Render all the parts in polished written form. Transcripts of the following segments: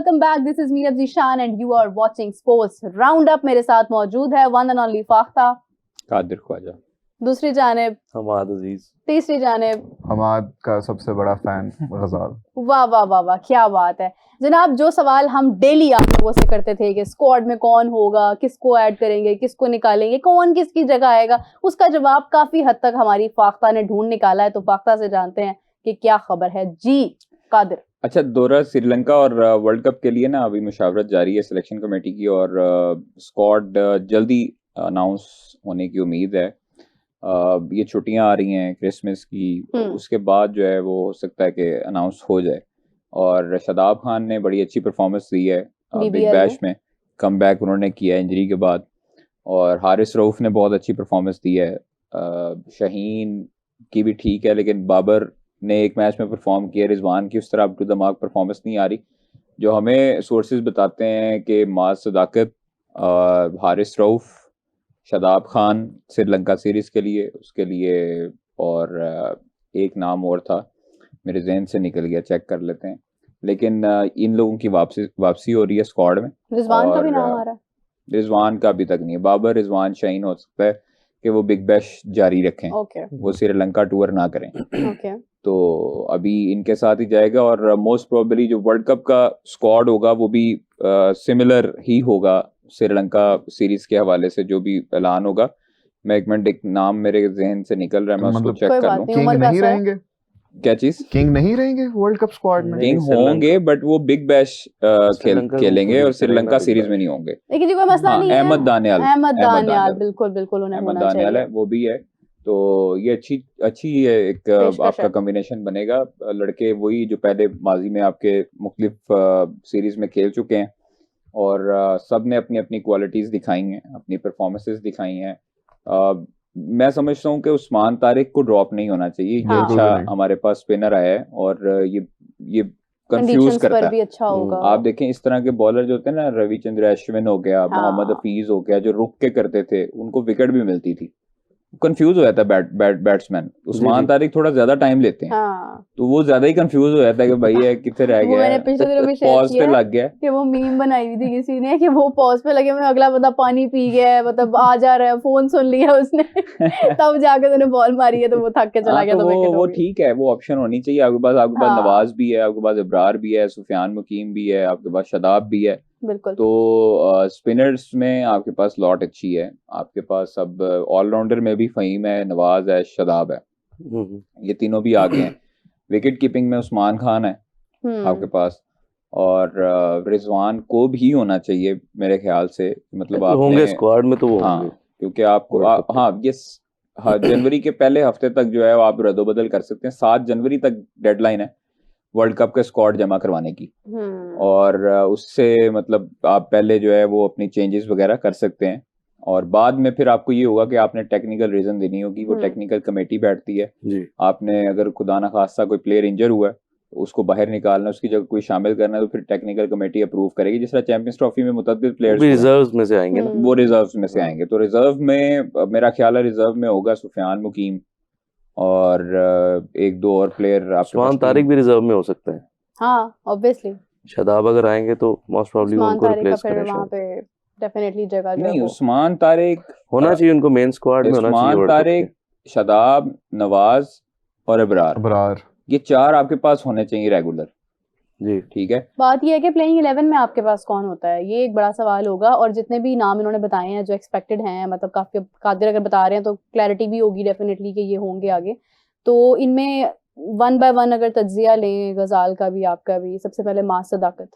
welcome back. This is me Zishan and you are watching Sports Roundup. मेरे साथ मौजूद है one and only फाख्ता, Qadir Khwaja, दूसरी जानिब हमाद अजीज, तीसरी जानिब हमाद का सबसे बड़ा फैन गजाल। वाह वाह वाह वाह, क्या बात है जनाब। जो सवाल हम डेली आप लोगों से करते थे कि स्क्वाड में कौन होगा, किसको ऐड करेंगे, किसको निकालेंगे, कौन किसकी जगह आएगा, उसका जवाब काफी हद तक हमारी फाख्ता ने ढूंढ निकाला है। तो फाख्ता से जानते हैं कि क्या खबर है जी कादिर। अच्छा, दौरा श्रीलंका और वर्ल्ड कप के लिए ना अभी मुशावरत जारी है सिलेक्शन कमेटी की और स्क्वाड जल्दी अनाउंस होने की उम्मीद है। ये छुट्टियां आ रही हैं क्रिसमस की, उसके बाद जो है वो हो सकता है कि अनाउंस हो जाए। और शादाब खान ने बड़ी अच्छी परफॉर्मेंस दी है बिग बैश में, कम बैक उन्होंने किया इंजरी के बाद। और हारिस रऊफ ने बहुत अच्छी परफॉर्मेंस दी है। शाहीन की भी ठीक है, लेकिन बाबर ने एक मैच में परफॉर्म किया, रिजवान की उस तरह up to the mark performance नहीं आ रही। जो हमें सोर्सेज बताते हैं कि माज सदाकत, हारिस रऊफ, शादाब खान श्रीलंका सीरीज के लिए, उसके लिए और एक नाम और था मेरे जहन से निकल गया, चेक कर लेते हैं। लेकिन इन लोगों की वापसी हो रही है स्क्वाड में। रिजवान का भी नाम आ रहा है? रिजवान का अभी तक नहीं है। बाबर, रिजवान, शाहीन हो सकता है कि वो बिग बैश जारी रखें, वो श्रीलंका टूर ना करें। तो अभी इनके साथ ही जाएगा और मोस्ट प्रोबेबली जो वर्ल्ड कप का स्क्वाड होगा वो भी सिमिलर ही होगा श्रीलंका सीरीज के हवाले से। जो भी ऐलान होगा, मैं एक मिनट, एक नाम मेरे जहन से निकल रहा है, मैं उसको चेक कर लूं। किंग नहीं रहेंगे? क्या चीज? किंग नहीं रहेंगे वर्ल्ड कप स्क्वाड में? किंग होंगे बट वो बिग बैश खेलेंगे और श्रीलंका सीरीज में नहीं होंगे। लेकिन जो कोई मसला नहीं है। अहमद दानियाल बिल्कुल उन्हें अहमद दानियाल है, वो भी है। तो ये अच्छी एक आपका कॉम्बिनेशन बनेगा। लड़के वही जो पहले माजी में आपके मुख्तलिफ सीरीज में खेल चुके हैं और सब ने अपनी अपनी क्वालिटीज दिखाई हैं, अपनी परफॉर्मेंसेस दिखाई हैं। मैं समझता हूँ कि उस्मान तारिक को ड्रॉप नहीं होना चाहिए। ये अच्छा हमारे पास स्पिनर आया है और ये कंफ्यूज करता है। अच्छा होगा। आप देखें इस तरह के बॉलर जो होते हैं ना, रविचंद्र अश्विन हो गया, मोहम्मद हफीज हो गया, जो रुक के करते थे, उनको विकेट भी मिलती थी। कंफ्यूज हो जाता है बैट्समैन। उस्मान तारिक थोड़ा ज्यादा टाइम लेते हैं, तो वो ज्यादा ही कंफ्यूज हो जाता है कि भाई ये कितने रह गया है, पॉज पे लग गया कि वो मीम बनाई हुई थी किसी ने कि वो पॉज पे लगे में अगला बंदा पानी पी गया है, मतलब आ जा रहा है, फोन सुन लिया उसने तब जाके तूने बॉल मारी है तो वो थक के चला गया। तो वो ठीक है, वो ऑप्शन होनी चाहिए आपके पास नवाज भी है, आपके पास इब्रार भी है, सुफियान मुकीम भी है, आपके पास शादाब भी है। बिल्कुल। तो स्पिनर्स में आपके पास लॉट अच्छी है। आपके पास अब ऑलराउंडर में भी फहीम है, नवाज है, शादाब है, ये तीनों भी आगे हैं। विकेट कीपिंग में उस्मान खान है आपके पास, और रिजवान को भी होना चाहिए मेरे ख्याल से। मतलब आप होंगे स्क्वाड में तो वो होंगे, क्योंकि आपको जनवरी के पहले हफ्ते तक जो है आप रद्दोबदल कर सकते हैं। 7 जनवरी तक डेडलाइन है वर्ल्ड कप का स्क्वाड जमा करवाने की, और उससे मतलब आप पहले जो है वो अपनी चेंजेस वगैरह कर सकते हैं। और बाद में फिर आपको ये होगा कि आपने टेक्निकल रीजन देनी होगी, वो टेक्निकल कमेटी बैठती है जी। आपने अगर खुदा ना खास्ता कोई प्लेयर इंजर हुआ है तो उसको बाहर निकालना, उसकी जगह कोई शामिल करना है, तो फिर टेक्निकल कमेटी अप्रूव करेगी। जिस तरह चैंपियंस ट्रॉफी में मुतअद्दिद प्लेयर्स रिजर्व्स में से आएंगे ना, वो रिजर्व्स में से आएंगे। तो रिजर्व में मेरा ख्याल है रिजर्व में होगा सुफियान मुकीम और एक दो और प्लेयर। उस्मान तारिक भी रिजर्व में हो सकते हैं। हाँ ऑब्वियसली। शादाब अगर आएंगे तो मोस्ट प्रोबब्ली उनको रिप्लेस करें, वहां पे डेफिनेटली जगह नहीं। उस्मान तारिक होना चाहिए, उनको मेन स्क्वाड में होना चाहिए। उस्मान तारिक, शादाब, नवाज और इब्रार, ये 4 आपके पास होने चाहिए रेगुलर जी। ठीक है, बात ये है कि प्लेइंग 11 में आपके पास कौन होता है, ये एक बड़ा सवाल होगा। और जितने भी नाम इन्होंने बताए हैं जो एक्सपेक्टेड हैं, मतलब काफी कादिर अगर बता रहे हैं तो क्लैरिटी भी होगी डेफिनेटली कि ये होंगे आगे। तो इनमें 1 बाय 1 अगर तज्जिया लें, गजाल का भी आपका भी, सबसे पहले माज सदाकत।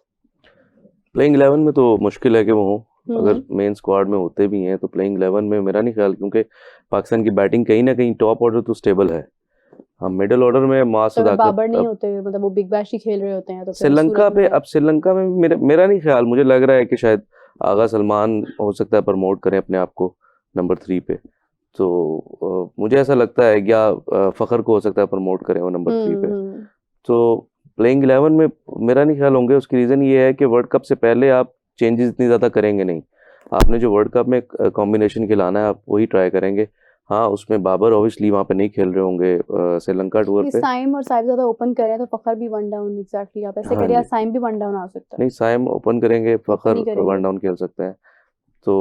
प्लेइंग 11 में तो मुश्किल है कि वो हो, अगर मेन स्क्वाड में होते भी हैं तो प्लेइंग 11 में मेरा नहीं ख्याल, क्योंकि पाकिस्तान की बैटिंग कहीं ना कहीं टॉप ऑर्डर तो स्टेबल है। हम मिडिल ऑर्डर में माज सदाकत, बाबर नहीं होते, मतलब वो बिग बैश ही खेल रहे होते हैं, तो श्रीलंका पे अब श्रीलंका में मेरा नहीं ख्याल, मुझे लग रहा है कि शायद आगा सलमान हो सकता है प्रमोट करें अपने आप को नंबर 3 पे। तो मुझे ऐसा लगता है, या फखर को हो सकता है प्रमोट करें वो नंबर 3 पे। तो प्लेइंग 11 में मेरा नहीं ख्याल होंगे। उसकी रीज़न ये है कि वर्ल्ड कप से पहले आप चेंजेस इतनी ज़्यादा करेंगे नहीं। आपने जो वर्ल्ड कप में कॉम्बिनेशन खिलाना है आप वही ट्राई करेंगे। हाँ उसमें बाबर ऑब्वियसली वहाँ पे नहीं खेल रहे होंगे श्रीलंका टूर कि पे। साइम और साहिब ज्यादा ओपन कर रहे हैं तो फखर भी वन डाउन एग्जैक्टली आप ऐसे हाँ करिए, जी। साइम भी वन डाउन आ सकता है। नहीं साइम ओपन करेंगे, फखर ही करेंगे। वन डाउन खेल सकते हैं। तो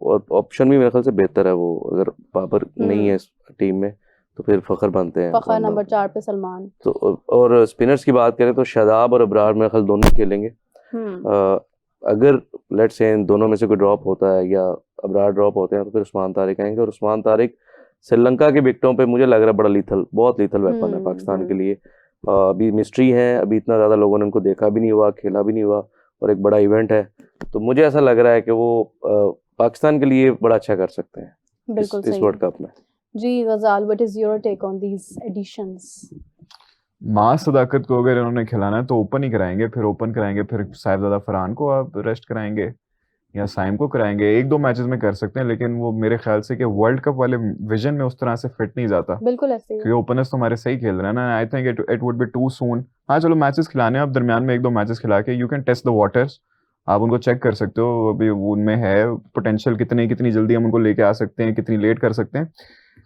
और ऑप्शन भी मेरे ख्याल से बेहतर है वो, अगर बाबर नहीं है इस टीम में तो फिर फखर बनते हैं फखर वन नंबर डाउन। 4 पे सलमान। तो और स्पिनर्स की बात करें तो शादाब और अबरार मेरे ख्याल दोनों खेलेंगे। अगर लेट्स से इन दोनों में से कोई ड्रॉप होता है या अबरार ड्रॉप होते हैं तो फिर उस्मान तारिक आएंगे। और उस्मान तारिक श्रीलंका के विकेटों पे मुझे लग रहा है बड़ा लीथल, बहुत लीथल वेपन है पाकिस्तान के लिए। अभी मिस्ट्री है, अभी इतना ज़्यादा लोगों ने उनको देखा भी नहीं हुआ, खेला भी नहीं हुआ, और एक बड़ा इवेंट है। तो मुझे ऐसा लग रहा है कि वो पाकिस्तान के लिए बड़ा अच्छा कर सकते हैं बिल्कुल इस सही वर्ल्ड कप में। जी Ghazal, what is your take on these additions? Maaz Sadaqat को अगर इन्होंने खिलाना है तो ओपन ही कराएंगे, फिर ओपन कराएंगे, फिर साहिबजादा फरहान को आप रेस्ट कराएंगे या साइम को कराएंगे। एक दो मैचेस में कर सकते हैं, लेकिन वो मेरे ख्याल से कि वर्ल्ड कप वाले विजन में उस तरह से फिट नहीं जाता, बिल्कुल ऐसे ही क्योंकि ओपनर्स तो हमारे सही खेल रहे हैं ना। I think it would be too soon. हाँ चलो मैचेस खिलाने हैं, आप दरमियान में एक दो मैचेस खिला के you can test the waters, आप उनको चेक कर सकते हो अभी उनमें है पोटेंशियल कितनी जल्दी हम उनको लेके आ सकते हैं, कितनी लेट कर सकते हैं।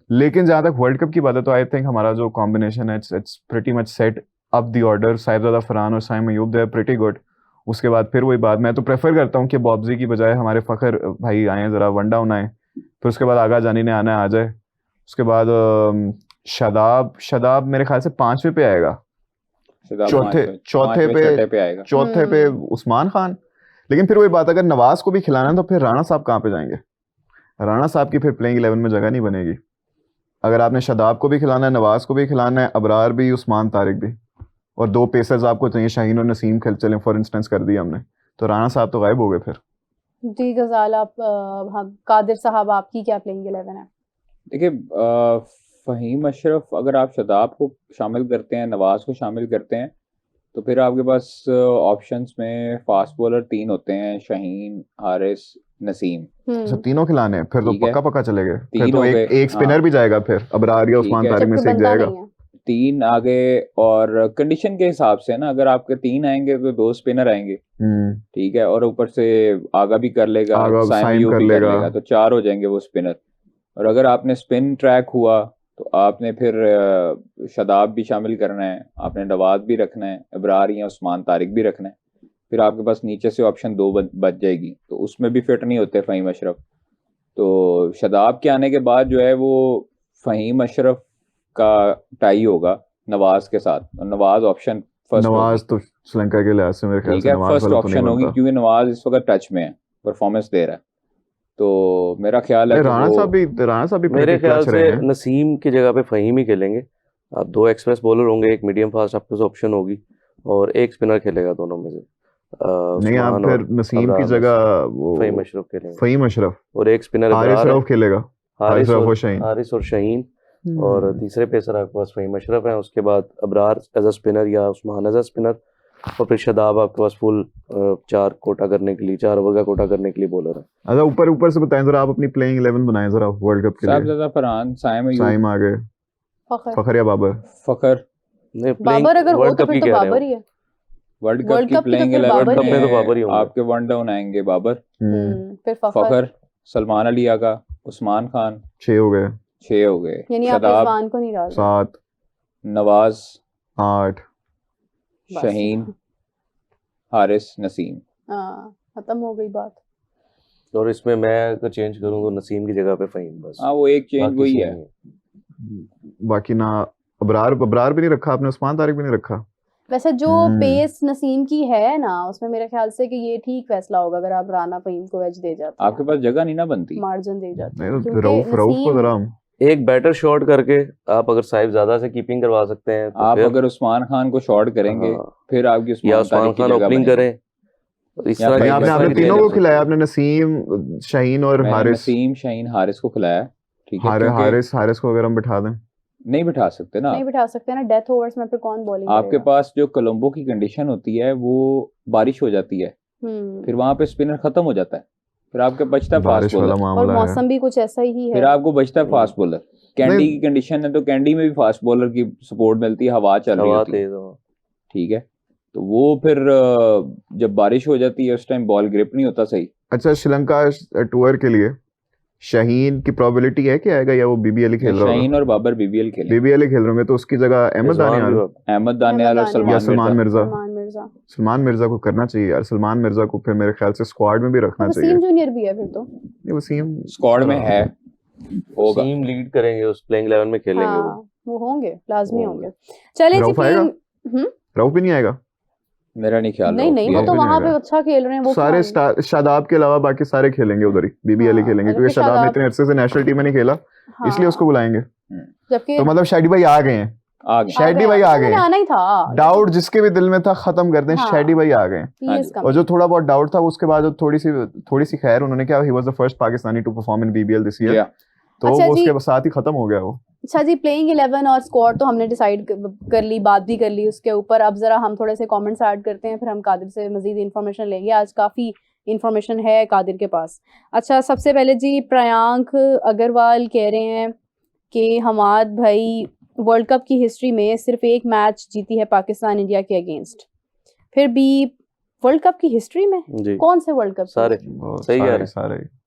लेकिन जहाँ तक वर्ल्ड कप की बात है तो आई थिंक हमारा जो कॉम्बिनेशन है it's pretty much set up the order. Sahibzada Farhan और Saim Ayub they are pretty good. उसके बाद फिर वही बात, मैं तो प्रेफर करता हूँ कि बॉब्जी की बजाय हमारे फखर भाई आए, ज़रा वन डाउन आए, फिर उसके बाद आगा जानी ने आना है आ जाए। उसके बाद शादाब मेरे ख्याल से 5वें पे आएगा, चौथे पे उस्मान खान। लेकिन फिर वही बात, अगर नवाज को भी खिलाना है तो फिर राणा साहब कहाँ पे जाएंगे? राणा साहब की फिर प्लेइंग 11 में जगह नहीं बनेगी। अगर आपने शादाब को भी खिलाना है, नवाज को भी खिलाना है, अबरार भी, उस्मान तारिक भी, और दो पेसर्स आपको चाहिए, शाहीन और नसीम खेल चलें फॉर इंस्टेंस कर दिया हमने, तो राणा साहब तो गायब हो गए फिर। जी गजाल, आप कादिर साहब आपकी क्या प्लेइंग 11 है? देखिए फ़हीम अशरफ, अगर आप शादाब को शामिल करते हैं, नवाज को शामिल करते हैं, तो फिर आपके पास ऑप्शंस में फास्ट बॉलर 3 होते हैं, शाहीन, हारिस, नसीम। अच्छा तीनों खिलाने हैं, फिर तो ठीक है, पक्का चले गए। फिर 3 तो हो एक गए। स्पिनर हाँ भी जाएगा, फिर अबरार या ठीक उस्मान है, तारिक में जबकि से एक बंदा जाएगा। नहीं है। 3 आ गए, और कंडीशन के हिसाब से ना, अगर आपके 3 आएंगे तो 2 स्पिनर आएंगे, ठीक है, और ऊपर से आगा भी कर लेगा, आगा साइम साइम अयूब कर भी कर लेगा। लेगा, तो 4 हो जाएंगे वो स्पिनर। और अगर आपने स्पिन ट्रैक हुआ तो आपने फिर शादाब भी शामिल करना है, आपने नवाज भी रखना है, अबरार या उस्मान तारिक भी रखना है। फिर आपके पास नीचे से ऑप्शन 2 बच जाएगी, तो उसमें भी फिट नहीं होते फ़हीम अशरफ। तो शादाब के आने के बाद जो है वो फ़हीम अशरफ का टाई होगा नवाज के साथ, और नवाज ऑप्शन फर्स्ट होगी, नवाज तो श्रीलंका के लिहाज से मेरे ख्याल ठीक से है, नवाज फर्स्ट वाला तो नहीं ऑप्शन होगी, बनता। क्योंकि नवाज इस वक्त टच में है, परफॉर्मेंस दे रहा है। तो मेरा ख्याल है नहीं, कि राणा वो साहब भी मेरे pretty ख्याल clutch से रहे हैं। नसीम की जगह पे फ़हीम ही खेलेंगे। आप 2 एक्सप्रेस बॉलर होंगे, एक मीडियम फास्ट आपके पास ऑप्शन होगी, और एक स्पिनर खेलेगा दोनों में से। नहीं, आप उस्मान फिर और नसीम की अबरार में जगह से वो फ़हीम अशरफ खेलेंगे, फ़हीम अशरफ, और एक स्पिनर हारिस अबरार है, रऊफ खेलेगा, हारिस रऊफ और और शाहीन। हारिस और शाहीन, और तीसरे पेसर आपके पास फ़हीम अशरफ है। उसके बाद अबरार एज अ स्पिनर या उस्मान एज अ स्पिनर, और फिर शादाब आपके पास फुल 4 कोटा करने के लिए, 4 ओवर का कोटा करने के लिए बॉलर है। अच्छा ऊपर से बताएं जरा, आप अपनी प्लेइंग 11 बनाएं जरा वर्ल्ड कप के लिए। साहिबजादा फरहान, साइम अयूब, साइम आ गए, फखर फखर या बाबर। फखर। नहीं, प्लेइंग बाबर अगर हो वर्ल्ड तो कप फिर की तो कह रहे बाबर हो। ही है। वर्ल्ड कप वर्ल्ड की कप की तो प्लेइंग फिर 11 बाबर कप ही में है। तो बाबर ही में होंगे। आपके 1 डाउन आएंगे बाबर, फिर फखर, फखर, सलमान अली आगा, उस्मान खान, 6 हो गए, 6 हो गए, यानी आप शादाब, रिजवान को नहीं डाल रहे। 7, नवाज, 8। बस। शाहीन, हारिस, नसीम। हाँ, खत्म हो गई बात। और इसमें मैं अगर चेंज करूं तो नसीम की जगह पे फ़हीम, बस हाँ वो एक चेंज बाकी वही सेम है। ही है। बाकी ना अबरार भी नहीं रखा आपने, उस्मान तारिक भी नहीं रखा। वैसे जो पेस नसीम की है ना, उसमें मेरे ख्याल से कि ये ठीक फैसला होगा अगर आप राना फ़हीम को एज दे जाते आपके पास जगह नहीं ना बनती। मार्जिन दे जाते नहीं हैं, तो क्योंकि रऊफ को जरा एक बैटर शॉट करके आप अगर साहिबजादा से कीपिंग करवा सकते हैं तो आप फिर अगर उस्मान खान को शॉर्ट करेंगे, हाँ, फिर आपकी या उस्मान उस्मान तारिक की खान जगह ओपनिंग बनेगी। करें, तो इस या तरह नहीं, की भाई आपने डिफरेंट तीनों प्लेयर को हो खिलाया, सकते हैं। आपने नसीम, शाहीन और मैंने हारिस। नसीम, शाहीन, हारिस को खिलाया, ठीक है, क्योंकि हारिस को अगर हम बिठा दें, नहीं बिठा सकते ना नहीं आप। बिठा सकते ना, डेथ ओवर्स में फिर कौन बॉलिंग आपके करेगा? पास जो कोलंबो की कंडीशन होती है वो बारिश हो जाती है, फिर वहां पे स्पिनर खत्म हो जाता है, फिर आपके बचता है फास्ट बारिश वाला बॉलर, और मामला है। मौसम भी कुछ ऐसा ही फिर है। आपको बचता है फास्ट बॉलर। कैंडी नहीं। की कंडीशन है तो कैंडी में भी फास्ट बॉलर की सपोर्ट मिलती है, हवा चल रही हवा होती है, तेज हो। ठीक है, तो वो फिर जब बारिश हो जाती है उस टाइम बॉल ग्रिप नहीं होता सही। अच्छा श्रीलंका टूर के लिए शाहीन की प्रोबेबिलिटी है कि आएगा, या वो बीबीएल ही खेल रहा होगा? शाहीन और बाबर बीबीएल खेले, बीबीएल ही खेल रहे होंगे, तो उसकी जगह अहमद रिजवान भी दानियाल, वापस। अहमद दानियाल और अहमद या सलमान मिर्जा। सलमान मिर्जा। सलमान मिर्जा को करना चाहिए यार। सलमान मिर्जा को फिर मेरे ख्याल से स्क्वाड में भी रखना चाहिए। वसीम जूनियर भी है फिर तो। ये वसीम स्क्वाड में है, होगा। टीम लीड करेंगे, उस प्लेइंग 11 में खेलेंगे वो। हाँ वो होंगे, लाजमी होंगे। होंगे। चले जी रऊफ आएगा? हम्म रऊफ भी नहीं आएगा? मेरा नहीं ख्याल नहीं नहीं, वो रऊफ तो भी वहां नहीं पे आएगा। अच्छा खेल रहे हैं वो। सारे स्टार शादाब के अलावा बाकी सारे खेलेंगे उधर ही, बीबीएल ही हाँ, खेलेंगे, जबकि क्योंकि शादाब ने शादाब- इतने अरसे से नेशनल टीम में नहीं खेला, इसलिए उसको बुलाएंगे। जबकि तो मतलब शादी भाई आ गए हैं, आ गए। शादी भाई आ गए हैं। आना ही था। डाउट जिसके भी दिल में था खत्म कर दें, हाँ। शादी भाई आ गए हैं। He is हाँ और coming। जो थोड़ा बहुत डाउट था उसके बाद जो थोड़ी सी खैर उन्होंने क्या, he was the first Pakistani to perform in BBL this year, या तो अच्छा वो जी। उसके साथ ही खत्म हो गया वो। अच्छा जी, प्लेइंग 11 और स्क्वाड तो हमने डिसाइड कर ली, बात भी कर ली उसके ऊपर। अब जरा हम थोड़े से कमेंट्स ऐड करते हैं, फिर हम कादिर से मजीद इन्फॉर्मेशन लेंगे। आज काफ़ी इन्फॉर्मेशन है कादिर के पास। अच्छा, सबसे पहले जी प्रियांक अग्रवाल कह रहे हैं कि हमाद भाई वर्ल्ड कप की हिस्ट्री में सिर्फ एक मैच जीती है पाकिस्तान इंडिया के अगेंस्ट। फिर भी वर्ल्ड कप की हिस्ट्री में जी कौन से वर्ल्ड कप? सारे वो सही कह रहे सारे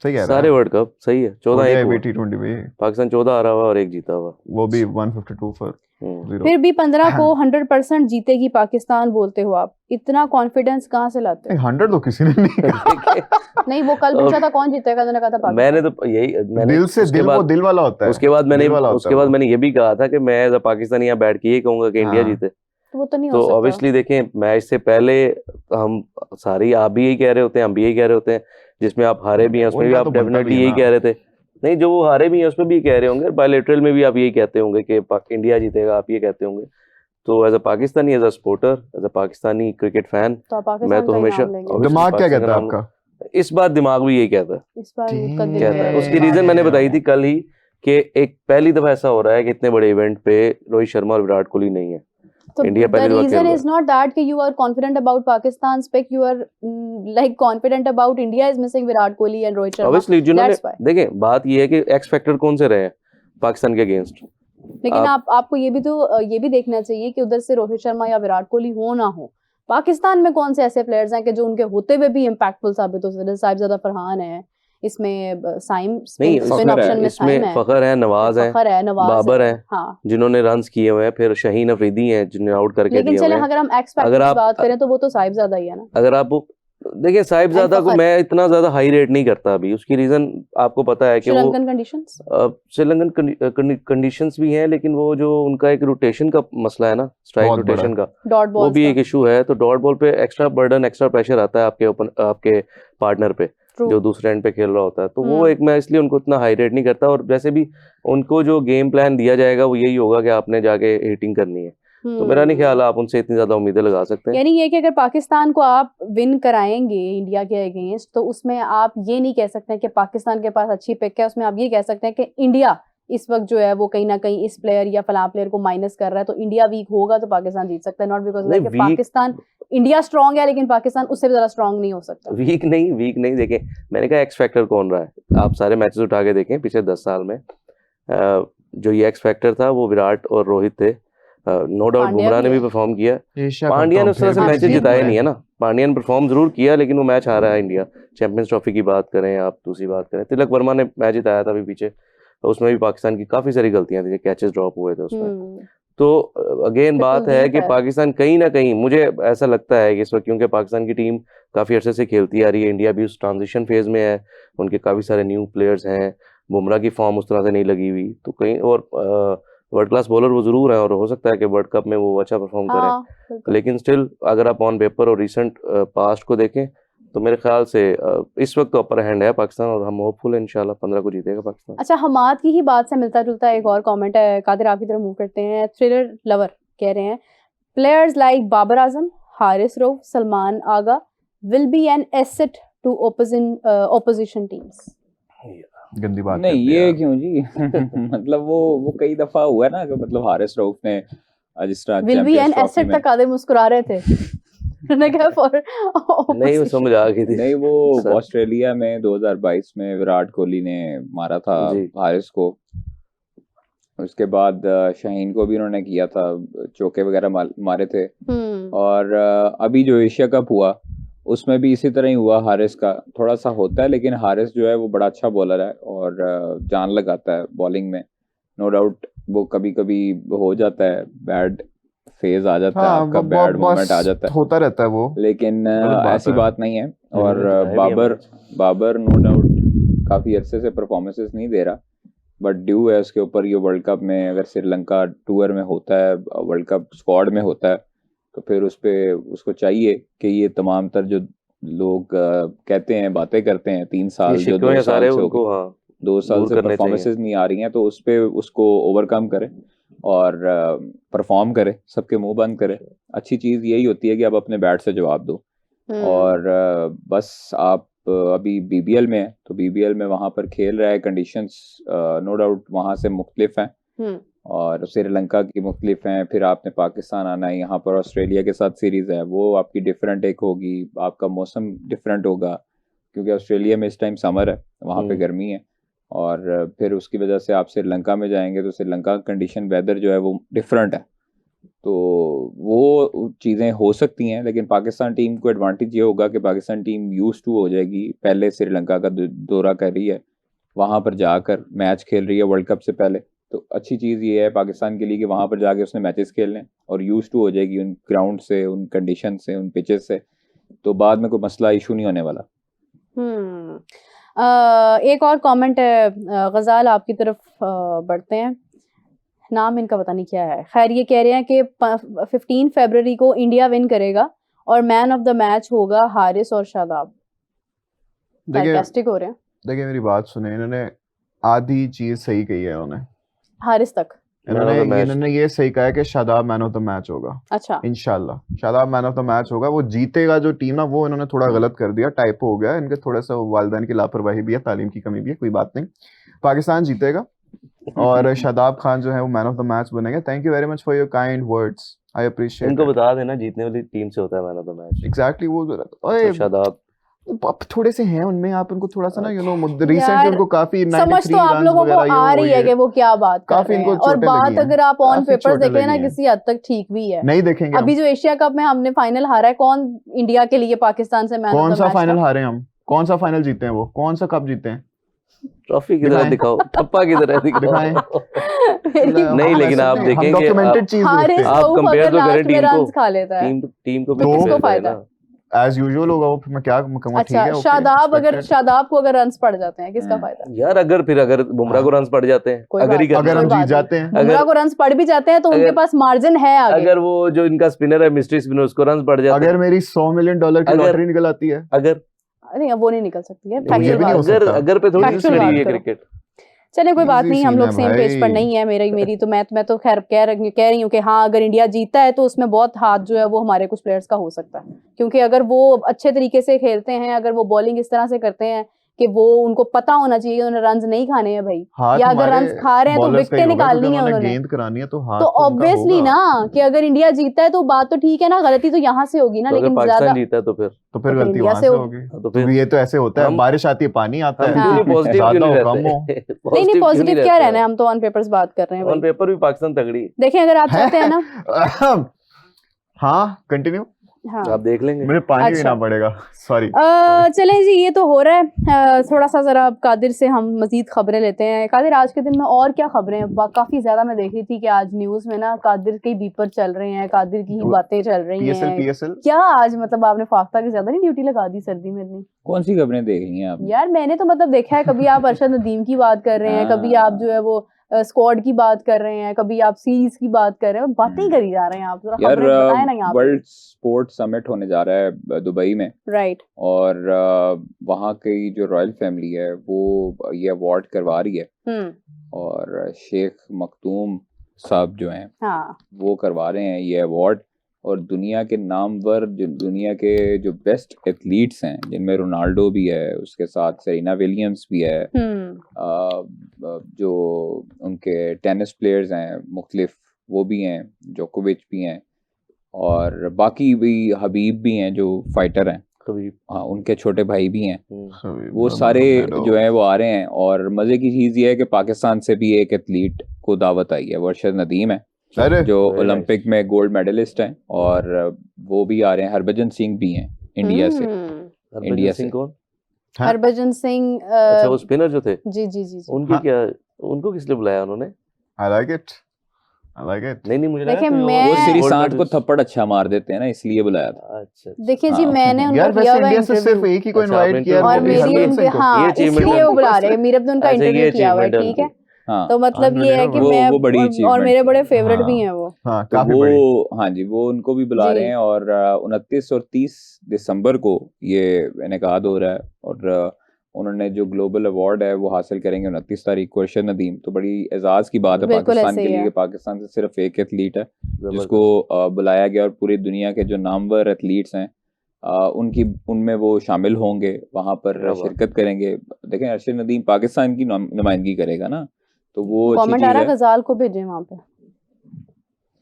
सही कह रहा सारे है। वर्ल्ड कप सही है। 14 ODI एक हुआ। T20 भी, पाकिस्तान 14 हारा हुआ और एक जीता हुआ। वो भी 152 फॉर हम्म। 0। फिर भी 15 को 100% जीतेगी पाकिस्तान बोलते हो आप, इतना कॉन्फिडेंस कहाँ से लाते हो? 100 तो किसी ने नहीं कहा। देखिए, नहीं, वो कल पूछा था कौन जीतेगा, उन्होंने कहा था पाकिस्तान। मैंने तो यही मैंने दिल से, उसके दिल वो बाद दिल वाला होता है। उसके बाद दिल वाला होता है वो। मैंने ये भी कहा था कि मैं एज अ पाकिस्तानी यहाँ बैठ के ये कहूंगा कि इंडिया हाँ। जीते। तो वो तो नहीं हो तो सकता। ऑब्वियसली देखें, मैच से पहले हम सारी आप भी यही कह रहे होते हैं, हम भी यही कह रहे होते हैं, जिसमें आप हारे भी हैं उसमें भी उनका आप तो बनता डेफिनेटली भी है यही ना। कह रहे थे। नहीं, जो वो हारे भी हैं उसमें भी कह रहे होंगे, बायलैटरल में भी आप यही कहते होंगे कि इंडिया जीतेगा, आप ये कहते होंगे। तो as a Pakistani, as a supporter, as a Pakistani cricket fan, तो आप पाकिस्तान मैं तो का ही हमेशा नाम लेंगे। obviously दिमाग क्या पाकिस्तान कहता है का नाम आपका? इस बार दिमाग भी यही कहता है। इस बार ठीक मुकद्दर कहता है है। उसकी रीजन मैंने बताई थी कल ही कि एक पहली दफा ऐसा हो रहा है कि इतने बड़े इवेंट पे रोहित शर्मा और विराट कोहली नहीं है। तो इंडिया the पहली दफा खेल reason रहा is not that कि you are confident about Pakistan's pick, you are like confident about India is missing Virat Kohli and Rohit Sharma. Obviously जिन्होंने That's why. देखें, बात ये है कि एक्स फैक्टर कौन से रहे हैं पाकिस्तान के अगेंस्ट। लेकिन आपको ये भी तो ये भी देखना चाहिए कि उधर से रोहित शर्मा या विराट कोहली हो ना हो, पाकिस्तान में कौन से ऐसे प्लेयर्स हैं कि जो उनके होते हुए भी इम्पैक्टफुल साबित हो सकते हैं। साहिबजादा फरहान है इसमें, साइम नहीं, स्पिन ऑप्शन में इसमें साइम है, फखर है, नवाज है, फखर है, नवाज बाबर है, हाँ। जिन्होंने रन्स किए हुए हैं, फिर शहीन अफरीदी हैं जिन्हें आउट करके लेकिन दिए हुए चले हैं। अगर हम एक्स अगर फैक्टर की आप- बात करें तो वो तो साहिबजादा ही है ना। अगर आप देखिए, साहिबजादा को फखर। मैं इतना ज्यादा हाई रेट नहीं करता अभी। उसकी रीजन आपको पता है कि वो श्रीलंकन कंडीशंस, श्रीलंकन कंडीशंस भी हैं, लेकिन वो जो उनका एक रोटेशन का मसला है ना, स्ट्राइक बहुत बड़ा। रोटेशन का, डॉट वो बॉल्स भी का। एक इशू है। तो डॉट बॉल पे एक्स्ट्रा बर्डन, एक्स्ट्रा प्रेशर आता है आपके पार्टनर पे True. जो दूसरे एंड पे खेल रहा होता है। तो वो हम्म। एक, मैं इसलिए उनको इतना हाई रेट नहीं करता। और वैसे भी उनको जो गेम प्लान दिया जाएगा वो यही होगा कि आपने जाके हिटिंग करनी है। तो मेरा नहीं ख्याल आप उनसे इतनी ज्यादा उम्मीदें लगा सकते हैं। यानी ये कि अगर पाकिस्तान को आप विन कराएंगे इंडिया के अगेंस्ट, तो उसमें आप ये नहीं कह सकते हैं कि पाकिस्तान के पास अच्छी पिक है, उसमें आप ये कह सकते हैं कि इंडिया इस वक्त जो है वो कहीं ना कहीं इस प्लेयर या फलां प्लेयर को माइनस कर रहा है, तो इंडिया वीक होगा तो पाकिस्तान जीत सकता है। नॉट बिकॉज नहीं, weak- पाकिस्तान, इंडिया स्ट्रांग है लेकिन पाकिस्तान उससे भी ज्यादा स्ट्रांग नहीं हो सकता। वीक नहीं देखें, मैंने कहा एक्स फैक्टर कौन रहा है। आप सारे मैचेस उठा के देखें पिछले 10 साल में, जो ये एक्स फैक्टर था वो विराट और रोहित थे। नो डाउट पांड्या बुमराह ने भी भी है। परफॉर्म किया, एशिया पांड्या ने उस तरह से हाँ, मैचेस ठीक जिताए है। नहीं है ना। पांड्या ने परफॉर्म जरूर किया, लेकिन वो मैच हारा है इंडिया। चैंपियंस ट्रॉफी की बात करें, आप दूसरी बात करें, तिलक वर्मा ने मैच जिताया था अभी पीछे, तो उसमें भी पाकिस्तान की काफी सारी गलतियां थी, कैचेस ड्रॉप हुए थे उसमें। तो अगेन फिर बात तो है deep कि है। पाकिस्तान कहीं ना कहीं, मुझे ऐसा लगता है कि इस वक्त, क्योंकि पाकिस्तान की टीम काफ़ी अरसे से खेलती आ रही है, इंडिया भी उस ट्रांजिशन फेज में है, उनके काफ़ी सारे न्यू प्लेयर्स हैं, बुमराह की फॉर्म उस तरह से नहीं लगी हुई, तो कहीं और वर्ल्ड क्लास बॉलर वो ज़रूर हैं और हो सकता है कि वर्ल्ड कप में वो अच्छा परफॉर्म करें। हाँ, बिल्कुल। लेकिन स्टिल अगर आप ऑन पेपर और रिसेंट पास्ट को देखें तो मेरे ख्याल से इस वक्त तो अपर हैंड है पाकिस्तान, और हम होपफुल है इंशाल्लाह 15 को जीतेगा पाकिस्तान। अच्छा, हमाद की ही बात से मिलता जुलता एक और कमेंट है, कादिर आप की तरफ मूव करते हैं। थ्रिलर लवर कह रहे हैं, players like Babar Azam, Haris Rauf, Salman Agha will be an asset to opposition teams. गंदी बात नहीं, करते हैं ये यार। क्यों जी? मतलब वो कई दफा हुआ है ना कि मतलब हारिस रऊफ ने जिस तरह will be an champions trophy asset में, तक कादिर मुस्कुरा रहे थे। उन्होंने कहा फॉर नहीं, वो समझ आ गई थी। नहीं, वो सर। ऑस्ट्रेलिया में 2022 में विराट कोहली ने मारा था जी। हारिस को। उसके बाद शाहीन को भी उन्होंने किया था, चौके वगैरह मारे थे। और अभी जो एशिया कप हुआ उसमें भी इसी तरह ही हुआ। हारिस का थोड़ा सा होता है, लेकिन हारिस जो है वो बड़ा अच्छा बॉलर है और जान लगाता है बॉलिंग में, नो डाउट। वो कभी कभी हो जाता है, बैड फेज आ जाता है, हाँ आपका बस बैड मोमेंट आ जाता है, होता रहता है वो, लेकिन गलत बात ऐसी है। बात नहीं है। और जिन्होंने जिताया भी है Babar match. Babar no doubt काफी अरसे से परफॉर्मेंसेस नहीं दे रहा, बट ड्यू है उसके ऊपर। ये वर्ल्ड कप में अगर श्रीलंका टूर में होता है, वर्ल्ड कप स्क्वाड में होता है, तो फिर उस पे उसको चाहिए कि ये तमाम तर जो लोग कहते हैं, बातें करते हैं, 3 ये साल जो शिकवे 2 हैं साल सारे, से हो गए, उनको हाँ 2 साल दूर से करने चाहिए। परफॉर्मेंसेस नहीं आ रही हैं, तो उस पे उसको ओवरकम करे और परफॉर्म करे, सबके मुंह बंद करे। अच्छी चीज़ यही होती है कि आप अपने बैट से जवाब दो। और बस आप अभी बीबीएल में है, तो बीबीएल में वहाँ पर खेल रहा है, कंडीशंस नो डाउट वहाँ से मुख्तलिफ हैं और श्रीलंका की मुख्तलिफ हैं। फिर आपने पाकिस्तान आना है, यहाँ पर ऑस्ट्रेलिया के साथ सीरीज़ है, वो आपकी डिफरेंट एक होगी, आपका मौसम डिफरेंट होगा, क्योंकि ऑस्ट्रेलिया में इस टाइम समर है, वहाँ पे गर्मी है। और फिर उसकी वजह से आप श्रीलंका में जाएंगे तो श्रीलंका का कंडीशन वेदर जो है वो डिफरेंट है, तो वो चीज़ें हो सकती हैं। लेकिन पाकिस्तान टीम को एडवांटेज ये होगा कि पाकिस्तान टीम यूज टू हो जाएगी, पहले श्रीलंका का दौरा कर रही है, वहाँ पर जाकर मैच खेल रही है वर्ल्ड कप से पहले। तो अच्छी चीज़ ये है पाकिस्तान के लिए कि वहाँ पर जाके उसने मैचेस खेलने और यूज टू हो जाएगी उन ग्राउंड से, उन कंडीशन से, उन पिचेस से, तो बाद में कोई मसला इशू नहीं होने वाला। एक और कमेंट है, गजाल आपकी तरफ बढ़ते हैं, नाम इनका पता नहीं क्या है। खैर ये कह रहे हैं कि 15 फरवरी को इंडिया विन करेगा और मैन ऑफ द मैच होगा हारिस और शादाब। देखिए फैंटास्टिक हो रहे हैं। देखिए मेरी बात सुने, इन्होंने आधी चीज सही कही है। उन्होंने हारिस तक इन्होंने ये सही कहा है कि Shadab man of the match होगा। अच्छा, इंशाल्लाह Shadab man of the match होगा, वो जीतेगा जो टीम ना, वो इन्होंने थोड़ा गलत कर दिया, टाइपो हो गया इनके, थोड़ा सा वालिदैन की लापरवाही भी है, तालीम की कमी भी है, कोई बात नहीं, पाकिस्तान जीतेगा और शादाब खान जो है वो मैन ऑफ द मैच बनेगा। Thank you very much for your kind words, I appreciate. इनको बता देना जीतने वाली टीम से होता है man of the match. Exactly वो तो शादाब अब थोड़े से हैं उनमें, आप उनको थोड़ा सा ना यार, रिसेंटली उनको काफी समझ 93 तो आप रन्स लोगों को वगैरह ये आ वो रही है ये कि वो क्या बात कर काफी रहे इनको हैं, और चोटें बात लगी हैं, अगर आप ऑन काफी पेपर्स चोटें देखें ना लगी हैं। किसी हद तक ठीक भी है। नहीं देखेंगे अभी हम जो एशिया कप में हमने फाइनल हारा है, कौन इंडिया के लिए पाकिस्तान से मैन कौन ऑफ द सा मैच फाइनल था? हारे हम, कौन सा फाइनल जीते हैं, वो कौन सा कप जीते हैं, ट्रॉफी की तरह दिखाओ, ठप्पा की तरह दिखाओ। दिखाएं। नहीं, लेकिन आप देखेंगे हम डॉक्यूमेंटेड चीज हारिस देखते हैं। आप रऊफ compare अगर तो करें लास्ट में टीम को, रन्स खा लेता है टीम को भी तो compare किसको करें फायदा? ना। एज यूजुअल होगा वो, मैं क्या कहूंगा, ठीक अच्छा, है, ओके, शादाब को अगर रन्स पड़ जाते हैं किसका फायदा? यार अगर बुमराह को रन्स पड़ जाते हैं, कोई अगर ही बात करना अगर कोई हम बात जीत नहीं। जाते हैं, बुमराह को रन्स पड़ भी जाते हैं तो उनके अगर- पास मार्जिन है आगे। अगर वो जो इनका स्पिनर है मिस्ट्री स्पिनर, उसको रन्स पड़ जाते अगर हैं, मेरी $100 मिलियन की अगर- लॉटरी निकल आती है, अगर नहीं, वो नहीं निकल सकती है, तो ये factual भी नहीं हो बात है। अगर सकता। अगर पे थोड़ी Factual सी बात है करो। क्रिकेट। चलिए कोई बात Easy नहीं, हम scene लोग है सेम पेज पर भाई। नहीं है। मेरी तो मैं तो खैर कह रही हूँ कि हाँ, अगर इंडिया जीतता है तो उसमें बहुत हाथ जो है वो हमारे कुछ प्लेयर्स का हो सकता है, क्योंकि अगर वो अच्छे तरीके से खेलते हैं, अगर वो बॉलिंग इस तरह से करते हैं कि वो उनको पता होना चाहिए उन्हें रन्स नहीं खाने हैं भाई, हाथ या अगर हमारे रन्स खा रहे हैं तो bowlers का ही विकेटें होगा, निकालनी क्योंकि है उन्होंने उन्होंने। गेंद करानी है, तो हाथ तो तो उनका ऑब्वियसली होगा। ना कि अगर इंडिया जीतता है तो बात तो ठीक है ना, गलती तो यहाँ से होगी ना, तो अगर लेकिन पाकिस्तान ज्यादा जीता है तो फिर तो फिर तो गलती इंडिया वहां से से होगी। होगी। तो तो फिर ये तो ऐसे होता है, हम- बारिश आती है, पानी आता हम है, क्यों नहीं पॉजिटिव क्यों ज्यादा नहीं हो, कम हो। रहते? नहीं पॉजिटिव क्या रहना है, हम तो ऑन पेपर्स बात कर रहे हैं ऑन भाई। पेपर भी पाकिस्तान तगड़ी है, देखिए अगर आप चाहते हैं ना, हाँ कंटिन्यू, हाँ आप देख लेंगे। मुझे पानी अच्छा। पीना पड़ेगा, सॉरी। चलें जी, ये तो हो रहा है। थोड़ा सा जरा अब कादिर से हम मजीद खबरें लेते हैं। कादिर, आज के दिन में और क्या खबरें हैं? काफी ज्यादा मैं देख रही थी कि आज न्यूज में ना कादिर के बीपर चल रहे हैं, कादिर की ही बातें चल रही हैं। पीएसएल क्या आज मतलब आपने फाख्ता की ज्यादा नहीं ड्यूटी लगा दी सर्दी में इतनी? कौन सी खबरें देख रही हैं आप? यार मैंने तो मतलब देखा है, कभी आप अरशद नदीम की बात कर रहे हैं, कभी आप जो है वो स्क्वाड की बात कर रहे हैं, कभी आप सीरीज की बात कर रहे हैं, बातें ही करी जा रहे हैं आप। जरा यार खबरें बताएं ना यहाँ पे। वर्ल्ड स्पोर्ट समिट होने जा रहा है दुबई में, राइट। और वहाँ की जो रॉयल फैमिली है वो ये अवार्ड करवा रही है, और शेख मखदूम साहब जो हैं हाँ वो करवा रहे हैं ये अवार्ड। और दुनिया के नामवर दुनिया के जो बेस्ट एथलीट्स हैं, जिनमें रोनाल्डो भी है, उसके साथ सेरेना विलियम्स भी है, जो उनके टेनिस प्लेयर्स हैं मुख्तलिफ वो भी हैं, जोकोविच भी हैं, और बाकी भी हबीब भी हैं जो फाइटर हैं, हाँ उनके छोटे भाई भी हैं। वो सारे जो है वो आ रहे हैं। और मजे की चीज ये है कि पाकिस्तान से भी एक एथलीट को दावत आई है, वो अरशद नदीम है जो ओलंपिक में गोल्ड मेडलिस्ट हैं, और वो भी आ रहे हैं। हरभजन सिंह भी हैं इंडिया से। हरभजन इंडिया सिंह से। कौन? हाँ। हरभजन सिंह अच्छा, वो स्पिनर जो थे, जी जी जी जी उनकी हाँ। क्या, उनको किस लिए बुलाया उन्होंने? I like it. I like it. नहीं मुझे लगा देखिए, कोई और मैं- वो मैं- श्रीशांत को gold medalist। थप्पड़ अच्छा मार देते हैं ना, इसलिए बुलाया था। अच्छा देखिए जी, हाँ। मैंने उनको यार किया वैसे हुआ इंडिया से सिर्फ इंटरव्यू एक ही को अच्छा, इनवाइट आपने किया और interview वो किया। मेरी हरभजन उनके सिंह को। हाँ ये achievement इसलिए है वो बुला उनकी। रहे हैं, मीरब ने उनका अच्छा, इंटरव्यू ये किया हुआ है, achievement है ठीक है। उनकी। हाँ तो मतलब ये है कि वो- मैं वो बड़ी और achievement मेरे बड़े थी। फेवरेट भी हाँ। हैं वो। हाँ तो काफी बड़ी। वो हाँ जी, वो उनको भी बुला जी। रहे हैं और 29 और 30 दिसंबर को ये इनेकाद हो रहा है और उन्होंने जो ग्लोबल अवार्ड है वो हासिल करेंगे 29 तारीख को, अरशद नदीम। तो बड़ी एजाज की बात है बिल्कुल पाकिस्तान ऐसे के ही लिए है। कि पाकिस्तान से सिर्फ एक एथलीट है जबरदस्त। जिसको बुलाया गया और पूरी दुनिया के जो नामवर एथलीट्स हैं उनकी उनमें वो शामिल होंगे, वहां पर क्या बात। शिरकत करेंगे। देखें, अरशद नदीम पाकिस्तान की नुमाइंदगी करेगा ना, तो वो अच्छी कमेंट आ चीज रहा है। है, गजाल को भेजें वहां पे।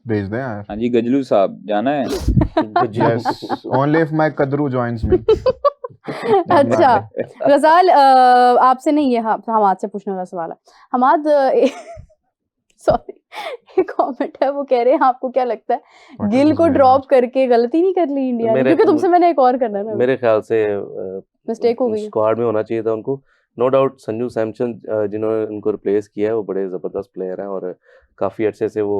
भेज दें यार। हाँ जी, गजलू साहब जाना है। Yes. Only if my Kadru joins me. अच्छा गजाल, आपसे नहीं, ये हमाद से पूछने वाला सवाल है। हमाद सॉरी, एक कमेंट है, वो कह रहे हैं आपको क्या लगता है What गिल is को going ड्रॉप करके गलती नहीं कर ली इंडिया ने? मेरे- क्योंकि तुमसे मैंने एक और करना है ना, मेरे ख्याल से मिस्टेक हो गई है। स्क्वाड में होना चाहिए था उनको। नो डाउट संजू सैमसन जिन्होंने उनको रिप्लेस किया है वो बड़े ज़बरदस्त प्लेयर हैं और काफ़ी अच्छे से वो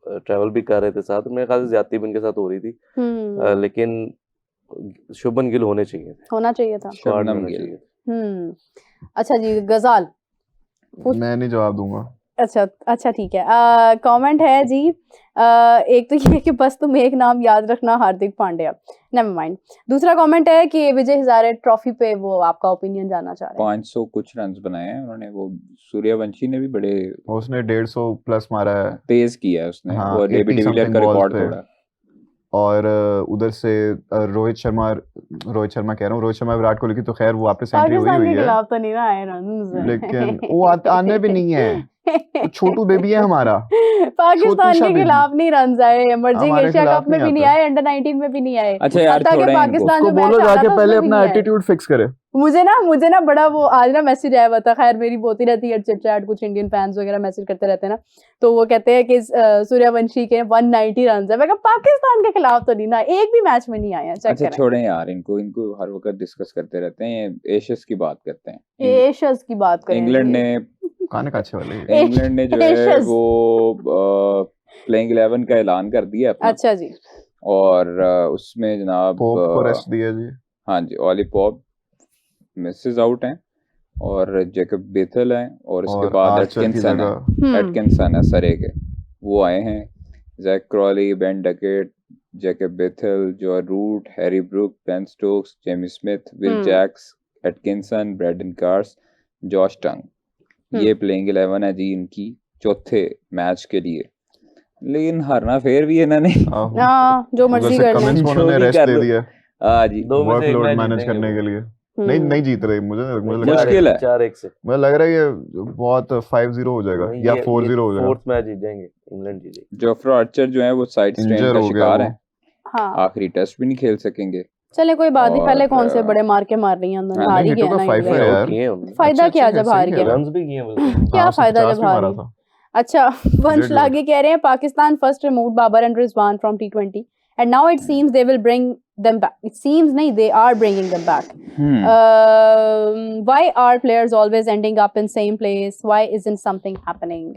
ट्रैवल भी कर रहे थे साथ। मेरे ख्याल से ज्यादती भी उनके साथ हो रही थी, लेकिन शुभमन गिल होने चाहिए थे, होना चाहिए था। स्क्वाड में शबनम होने गिल। चाहिए थे। अच्छा जी गजाल, मैं नहीं जवाब दूंगा। अच्छा ठीक है। कमेंट है जी, एक तो ये कि बस तुम एक नाम याद रखना, हार्दिक पांड्या। Never mind. दूसरा कमेंट है कि विजय हजारे ट्रॉफी पे वो आपका ओपिनियन जानना चाह रहे हैं। 500 कुछ रन बनाए हैं उन्होंने। वो सूर्यवंशी ने भी बड़े उसने 150 प्लस मारा है तेज किया है उसने, हाँ, वो एबी 80 डिविलियर का something balls रिकॉर्ड पे। तोड़ा। और उधर से रोहित शर्मा कह रहा हूँ, रोहित शर्मा विराट कोहली की तो खैर वो वापस एंट्री हुई पाकिस्तान के हुई है, खिलाफ तो नहीं ना आए रन्स, लेकिन वो आने भी नहीं है। तो छोटू बेबी है हमारा, पाकिस्तान छोटू सा के बेबी। खिलाफ नहीं रन आए, इमर्जिंग हमारे एशिया खिलाफ कप में नहीं भी नहीं आता। आए, अंडर 19 में भी नहीं आए। अच्छा यार, हत्ता कि छोड़ें इनको। पाकिस्तान उसको जो मैच बोलो आ रहा जाके था पहले उसमें भी अपना नहीं आए। एटीट्यूड फिक्स करे। मुझे ना बड़ा वो आज ना मैसेज आया हुआ था, खैर मेरी होती रहती है चिट चैट, कुछ इंडियन फैंस वगैरह मैसेज करते रहते हैं ना, तो वो कहते हैं कि सूर्यवंशी के 190 रन है। मैं कहा पाकिस्तान के खिलाफ तो नहीं ना, एक भी मैच में नहीं आया। चेक अच्छा करें। छोड़ें यार इनको, इनको हर वक्त डिस्कस करते रहते हैं। एशियस की बात करते हैं। एशियस की बात करें। इंग्लैंड ने खाने का अच्छे वाले। इंग्लैंड ने जो है एशियस। वो प्लेइंग 11 का ऐलान कर दिया अपना। अच्छा जी। और उसमें जनाब पोप को रेस्ट दिया जी। हाँ जी, ऑली पॉप मिसेस आउट हैं और जैकब बेथल हैं और उसके और बाद आर्चर की एटकिंसन है। जगह एटकिंसन है सरे के, वो आए हैं। Zak Crawley, Ben Duckett, Jacob Bethell, Joe Root, Harry Brook, Ben Stokes, Jamie Smith, Will Jacks, Atkinson, Brydon Carse, Josh Tongue. ये प्लेइंग 11 है जी इनकी चौथे मैच के लिए। लेकिन हारना फिर भी इन्होंने हाँ, जो मर्जी कर कमेंट्स को लें। उन्होंने जो भी रेस्ट कर दे लो। दिया हाँ जी, दो में से एक वर्कलोड मैच मैनेज जीतेंगे करने वो। के लिए। नहीं नहीं जीत रहे, मुझे लग मुश्किल है। 4-1 से मुझे लग रहा है ये बहुत 5-0 हो जाएगा नहीं, या ये 4-0 हो जाएगा। फोर्थ मैच जीत जाएंगे, इंग्लैंड जीतेगी। जोफ्रा आर्चर जो है वो साइड स्ट्रेन इंजर का हो गया शिकार वो। है, हाँ आखिरी टेस्ट भी नहीं खेल सकेंगे। चले कोई बात नहीं, पहले और, कौन से बड़े मार के मार रही हैं उन्होंने, हाँ, हार ही नहीं, गया हिटो ना का फाइव इंग्लैंड। है आउट यार। किए हैं उन्होंने, फायदा अच्छे क्या अच्छे जब हार सही गया? है। रन्स भी किए हैं बल्कि। क्या हाँ, फायदा 50 जब भी हार मारा गया? था। अच्छा वंश Did लागे कह रहे हैं Pakistan first remove Babar and Rizwan from T20 and now it seems they will bring them back. It seems नहीं, they are bringing them back. Why are players always ending up in same place? Why isn't something happening?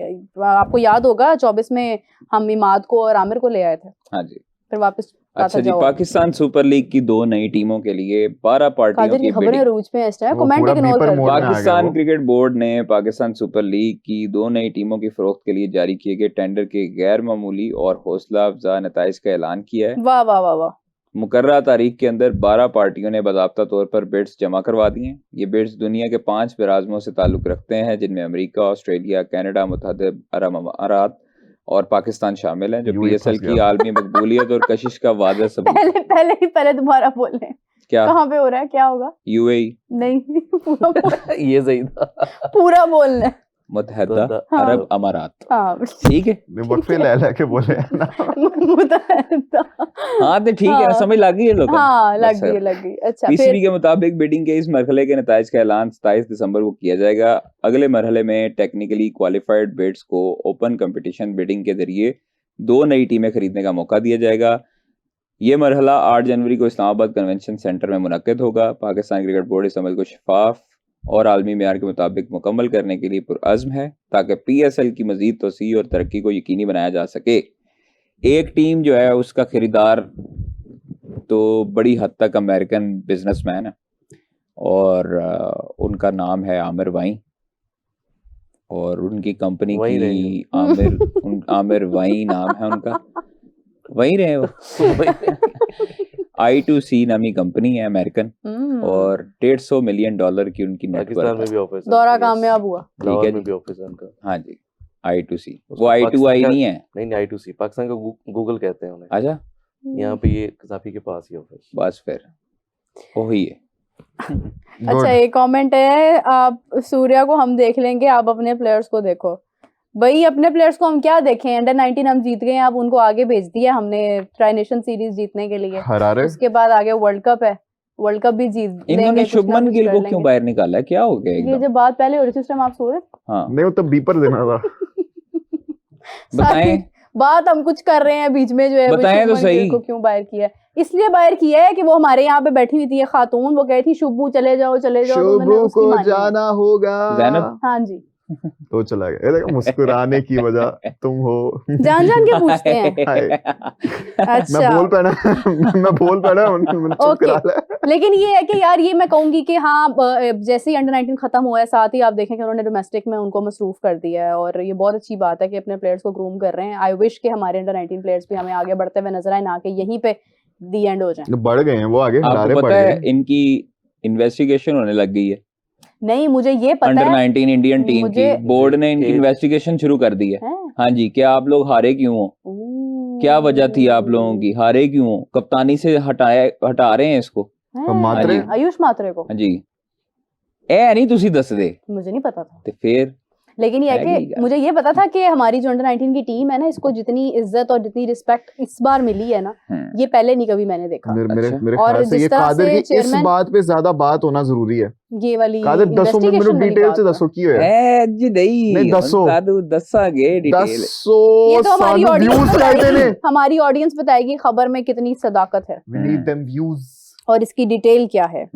आपको याद होगा 24 में हम इमाद को और आमिर को ले आए थे, हाँ जी। फिर वापस अच्छा जी, पाकिस्तान सुपर लीग की 2 नई टीमों के लिए 12 पार्टियों कादिर की की खबरें बिडिंग। रूज पे हैं इस टाइम, वो कमेंट पूरा इग्नोर beeper कर mode दो। में आ गया पाकिस्तान वो। क्रिकेट बोर्ड ने पाकिस्तान सुपर लीग की 2 नई टीमों की फरोख्त के लिए जारी किए गए टेंडर के गैर मामूली और हौसला अफजा नताइज का ऐलान किया है। वाह वाह वाह वाह। मुकर्ररा तारीख के अंदर 12 पार्टियों ने बाज़ाब्ता तौर पर बिड्स जमा करवा दिए हैं। ये बिड्स दुनिया के 5 बराज़मों से ताल्लुक़ रखते हैं, जिनमें अमेरिका, ऑस्ट्रेलिया, कनाडा, मुत्तहदा अरब अमारात और पाकिस्तान शामिल हैं, जो UAE पीएसएल फंस की गया। आलमी मकबूलियत और कशिश का वाज़ह सबूत है। पहले दोबारा बोल रहे हैं, क्या कहाँ पे हो रहा है, क्या होगा? यूएई, नहीं पूरा बोल, ये सही था। पूरा बोलना है। मुत्तहदा हाँ। अरब अमारात, हाँ ठीक है। वक्फे ले के बोले हैं ना। मुतहदा। हाँ तो ठीक है ना, हाँ। समझ लग गई है लोगों को। हाँ लग बस गई लग गई। अच्छा पीसीबी फिर के मुताबिक बिडिंग के इस मरहले के नताइज का ऐलान 27 दिसंबर को किया जाएगा। अगले मरहले में टेक्निकली क्वालिफाइड बिड्स को ओपन कंपटीशन बिडिंग के जरिए 2 नई टीमें खरीदने का मौका दिया जाएगा। ये मरहला 8 जनवरी को इस्लामाबाद कन्वेंशन सेंटर में मुनक्किद होगा। पाकिस्तान क्रिकेट बोर्ड इस अमल को शफाफ और आलमी मेयार के मुताबिक मुकम्मल करने के लिए पुरअज़्म है ताकि PSL की मज़ीद तोसी और तरक्की को यकीनी बनाया जा सके। एक टीम जो है उसका खरीदार तो बड़ी हद तक अमेरिकन बिजनेसमैन है और उनका नाम है आमिर वाई और उनकी कंपनी वहीं रहे की आमिर वाई नाम है उनका, वहीं रहे वो I2C नामी कंपनी है अमेरिकन और $150 मिलियन की उनकी पाकिस्तान में नेटवर्क भी ऑफिस है दौरा yes. कामयाब हुआ। लाहौर है में जी। भी ऑफिस है उनका। हाँ जी I2C, उसको वो I2I पाकिस्तान का- नहीं है। नहीं I2C पाकिस्तान का गूगल कहते हैं उन्हें। अच्छा यहाँ पे ये कसाफी के पास ही ऑफिस। बस फिर वही है। अच्छा एक कमेंट है, आप सूर्या को हम देख लेंगे, आप अपने प्लेयर्स को देखो। भाई अपने प्लेयर्स को हम क्या देखें, अंडर 19 हम जीत गए हैं, अब उनको आगे भेज दिया हमने ट्राई नेशन सीरीज जीतने के लिए। हरारे उसके बाद आगे वर्ल्ड कप है, वर्ल्ड कप भी जीत इन्होंने लेंगे, कुछ ना शुभमन कुछ गिल कर को क्यों लेंगे। बाहर निकाला है? क्या हो गया ये एकदम? जब बात पहले हो रही थी उस टाइम आप सो रहे थे। हाँ नहीं वो तो बीपर देना था। बताएं। बात हम कुछ कर रहे हैं बीच में जो है वो बताएं तो शुभमन गिल सही। को क्यों बाहर किया है? इसलिए बाहर किया है कि वो हमारे यहाँ पे बैठी हुई थी एक खातून, वो कही थी शुभू चले जाओ तो उन्होंने शुभू उसकी को मानी है। जाना होगा। ज़ैनब? हाँ जी, तो चला गया। ये देखो मुस्कुराने की वजह तुम हो। जान जान के पूछते हैं। हाय। अच्छा मैं बोल पैना मैं बोल पैना मैंने चुप ओके। करा लिया। लेकिन ये है कि यार ये मैं कहूंगी कि हाँ जैसे ही अंडर 19 खत्म हुआ है साथ ही आप देखें कि उन्होंने डोमेस्टिक में उनको मसरूफ कर दिया है और ये बहुत अच्छी बात है कि अपने प्लेयर्स को ग्रूम कर रहे हैं। आई विश कि हमारे अंडर 19 प्लेयर्स भी हमें आगे बढ़ते हुए नजर आए, ना कि यहीं पे दी एंड हो जाए। बढ़ गए हैं वो आगे, हरारे आपको बढ़ पता गए है इनकी इन्वेस्टिगेशन होने लग गई है नहीं मुझे ये पता अंडर है 19 इंडियन टीम की। मुझे- बोर्ड ने इनकी एक- इन्वेस्टिगेशन शुरू कर दी है। हैं? हाँ जी, क्या आप लोग हारे क्यों हो? क्या वजह थी आप लोगों की? हारे क्यों हो? कप्तानी से हटा रहे हैं इसको। हैं? तो मात्रे? हाँ आयुष मात्रे को हाँ जी, ए नहीं तुसी दस दे मुझे नहीं पता था, ते फिर लेकिन ये है है कि क्या? मुझे ये पता था कि हमारी जो अंडर 19 की टीम है ना, इसको जितनी इज्जत और जितनी रिस्पेक्ट इस बार मिली है ना, हम्म, ये पहले नहीं कभी मैंने देखा। मेरे अच्छा। मेरे और ख्याल से जिस ये तरह कादर से की इस चेयरमैन- बात पे ज्यादा बात होना जरूरी है। ये वाली कादर दसो में investigation वाली डिटेल बात से है। दसो की है ए जी नहीं, नहीं दसो। दसागे डिटेल। दसो ये तो हमारी सानू ऑडियंस व्यूज चाहिए ने। हमारी ऑडियंस बताएगी खबर में कितनी सदाकत है वी नीड देम व्यूज। और इसकी डिटेल क्या है।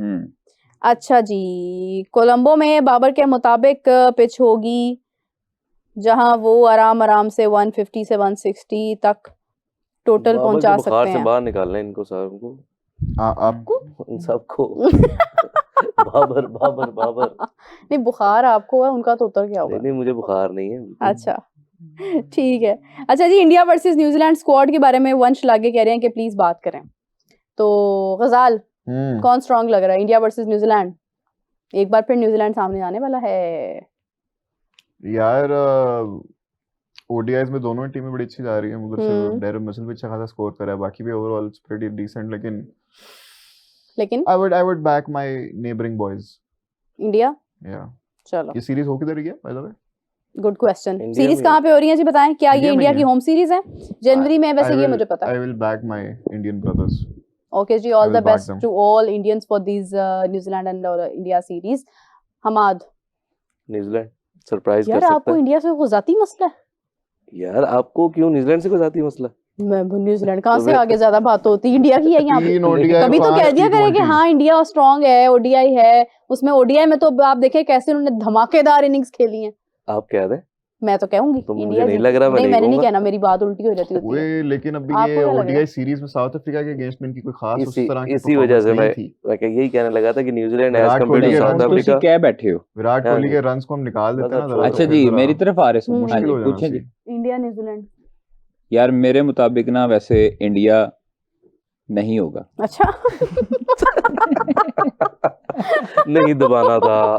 अच्छा जी, कोलंबो में बाबर के मुताबिक पिच होगी जहां वो आराम से 150 से 160 तक टोटल बाबर पहुंचा के बुखार सकते से हैं। बाहर निकालना है इनको सबको, आपको इन सबको। बाबर बाबर बाबर। नहीं बुखार आपको है, उनका तो उतर गया होगा। नहीं मुझे बुखार नहीं है। अच्छा ठीक है। अच्छा जी, इंडिया वर्सेस न्यूजीलैंड स्क्वाड के बारे में वंश लागे कह रहे हैं कि प्लीज बात करें। तो गजाल कौन स्ट्रांग लग रहा है, इंडिया वर्सेस न्यूजीलैंड? एक बार फिर न्यूजीलैंड सामने आने वाला है। यार ओडीआईज में दोनों टीमें बड़ी अच्छी जा रही है। उधर से डेरन मिचेल भी अच्छा खासा स्कोर कर रहा है, बाकी भी ओवरऑल इट्स प्रीटी डिसेंट। लेकिन I would back my neighbouring boys India. या चलो ये सीरीज हो किधर गया by the way? Good question. India series में- कहाँ पे हो रही है जी बताएं? क्या ये इंडिया में इंडिया ही की है। होम सीरीज है जनवरी में? वैसे ये मुझे पता है। I will back my Indian brothers. Okay जी, I all will the back best them. To all Indians for this New Zealand and India series. हमाद न्यूजीलैंड सरप्राइज कर यार सकता आपको है। इंडिया से गुजाती मसला है? यार आपको क्यों न्यूजीलैंड से कोई जाती मसला? मैं न्यूजीलैंड कहाँ तो से वे- आगे ज्यादा बात होती है, इंडिया की है यहाँ पे। 3 ओडीआई कभी तो कह दिया करे कि हाँ इंडिया स्ट्रांग है, ओडीआई है। उसमें ओडीआई में तो आप देखे कैसे उन्होंने धमाकेदार इनिंग्स खेली हैं। आप कह दें मैं तो कहूंगी तो मुझे इंडिया नहीं जीत- लग रहा, मैं नहीं नहीं मैंने नहीं कहूंगा। कहना, मेरी बात उल्टी हो जाती होती है। वे लेकिन अभी आपको ये क्या लग रहा है? ओडीआई सीरीज में साउथ अफ्रीका के अगेंस्ट में इनकी कोई खास उस तरह की इसी वजह से performance मैं नहीं थी। मैं यही कहने लगा था कि New Zealand as Virat compare Kohli to के साउथ runs तो अफ्रीका। क्या बैठे हो? विराट हाँ कोहली जी। के रन्स को हम निकाल देते ना बस जरा, अच्छा तो जी, फिर मेरी तरफ आ रहे हो। हम्म। हाँ मुश्किल जी, हो जाना पूछें जी। सी। India New Zealand. यार मेरे मुताबिक ना वैसे इंडिया नहीं होगा। अच्छा नहीं दबाना था।